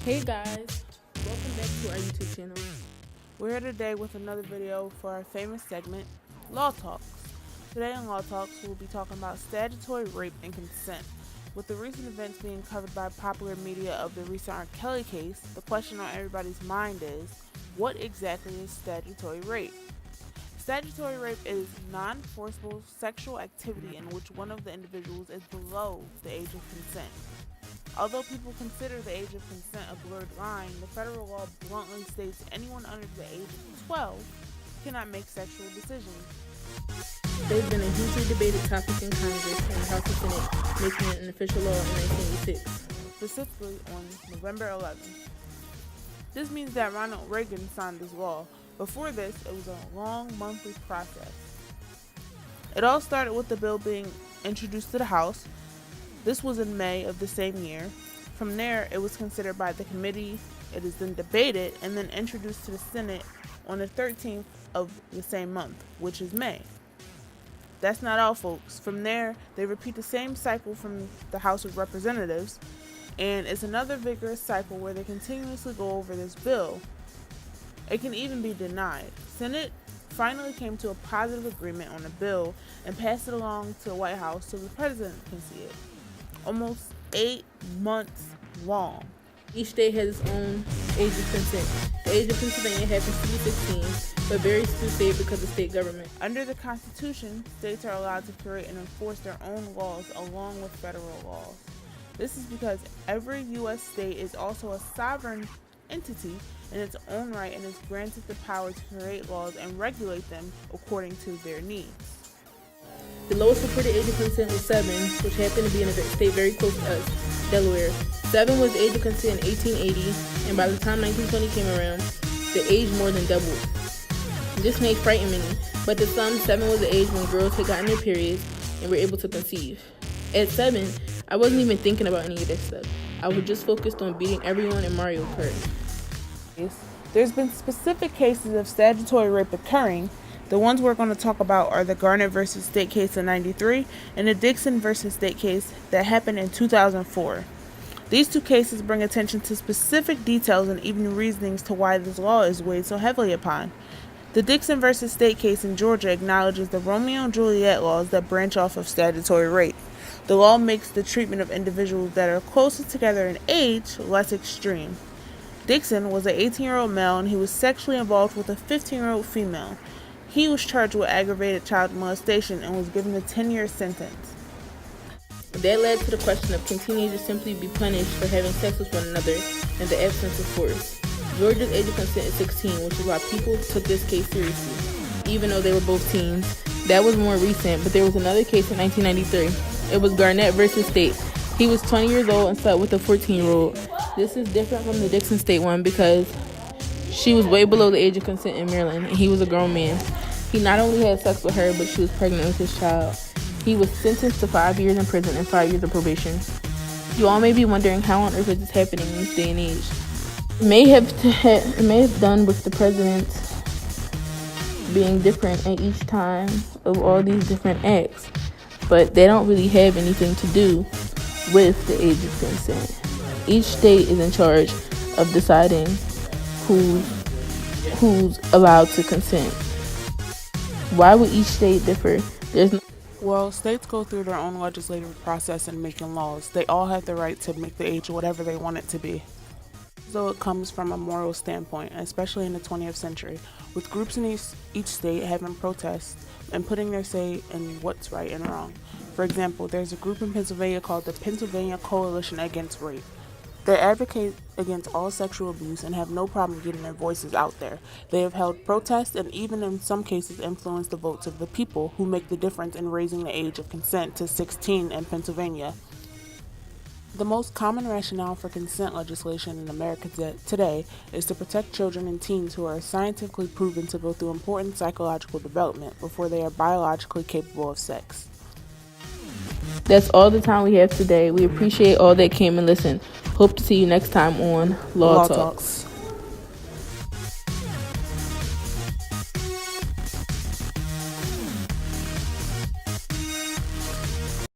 Hey guys, welcome back to our YouTube channel. We're here today with another video for our famous segment, Law Talks. Today on Law Talks, we'll be talking about statutory rape and consent. With the recent events being covered by popular media of the recent R. Kelly case, the question on everybody's mind is, what exactly is statutory rape? Statutory rape is non-forcible sexual activity in which one of the individuals is below the age of consent. Although people consider the age of consent a blurred line, the federal law bluntly states anyone under the age of 12 cannot make sexual decisions. They've been a hugely debated topic in Congress and the House of Senate, making it an official law in 1986. Specifically on November 11th. This means that Ronald Reagan signed this law. Before this, it was a long monthly process. It all started with the bill being introduced to the House. This was in May of the same year. From there, it was considered by the committee, it is then debated, and then introduced to the Senate on the 13th of the same month, which is May. That's not all, folks. From there, they repeat the same cycle from the House of Representatives, and it's another vigorous cycle where they continuously go over this bill. It can even be denied. Senate finally came to a positive agreement on the bill and passed it along to the White House so the president can see it. Almost 8 months long. Each state has its own age of consent. The age of Pennsylvania happens to be 16, but varies through state because of state government. Under the Constitution, states are allowed to create and enforce their own laws along with federal laws. This is because every U.S. state is also a sovereign entity in its own right and is granted the power to create laws and regulate them according to their needs. The lowest reported age of consent was 7, which happened to be in a state very close to us, Delaware. 7 was the age of consent in 1880, and by the time 1920 came around, the age more than doubled. This may frighten many, but to some, 7 was the age when girls had gotten their periods and were able to conceive. At 7, I wasn't even thinking about any of that stuff. I was just focused on beating everyone in Mario Kart. There's been specific cases of statutory rape occurring. The ones we're going to talk about are the Garnett versus State case in '93 and the Dixon versus State case that happened in 2004. These two cases bring attention to specific details and even reasonings to why this law is weighed so heavily upon. The Dixon versus State case in Georgia acknowledges the Romeo and Juliet laws that branch off of statutory rape. The law makes the treatment of individuals that are closest together in age less extreme. Dixon was an 18-year-old male and he was sexually involved with a 15-year-old female. He was charged with aggravated child molestation and was given a 10-year sentence. That led to the question of can teenagers simply be punished for having sex with one another in the absence of force. Georgia's age of consent is 16, which is why people took this case seriously, even though they were both teens. That was more recent, but there was another case in 1993. It was Garnett versus State. He was 20 years old and slept with a 14-year-old. This is different from the Dixon State one because she was way below the age of consent in Maryland, and he was a grown man. He not only had sex with her, but she was pregnant with his child. He was sentenced to 5 years in prison and 5 years of probation. You all may be wondering how on earth is this happening in this day and age. It may have done with the president being different at each time of all these different acts, but they don't really have anything to do with the age of consent. Each state is in charge of deciding who's allowed to consent. Why would each state differ? Well, states go through their own legislative process in making laws. They all have the right to make the age whatever they want it to be. So it comes from a moral standpoint, especially in the 20th century, with groups in each state having protests and putting their say in what's right and wrong. For example, there's a group in Pennsylvania called the Pennsylvania Coalition Against Rape. They advocate against all sexual abuse and have no problem getting their voices out there. They have held protests and even in some cases influenced the votes of the people who make the difference in raising the age of consent to 16 in Pennsylvania. The most common rationale for consent legislation in America today is to protect children and teens who are scientifically proven to go through important psychological development before they are biologically capable of sex. That's all the time we have today. We appreciate all that came and listened. Hope to see you next time on Law Talks.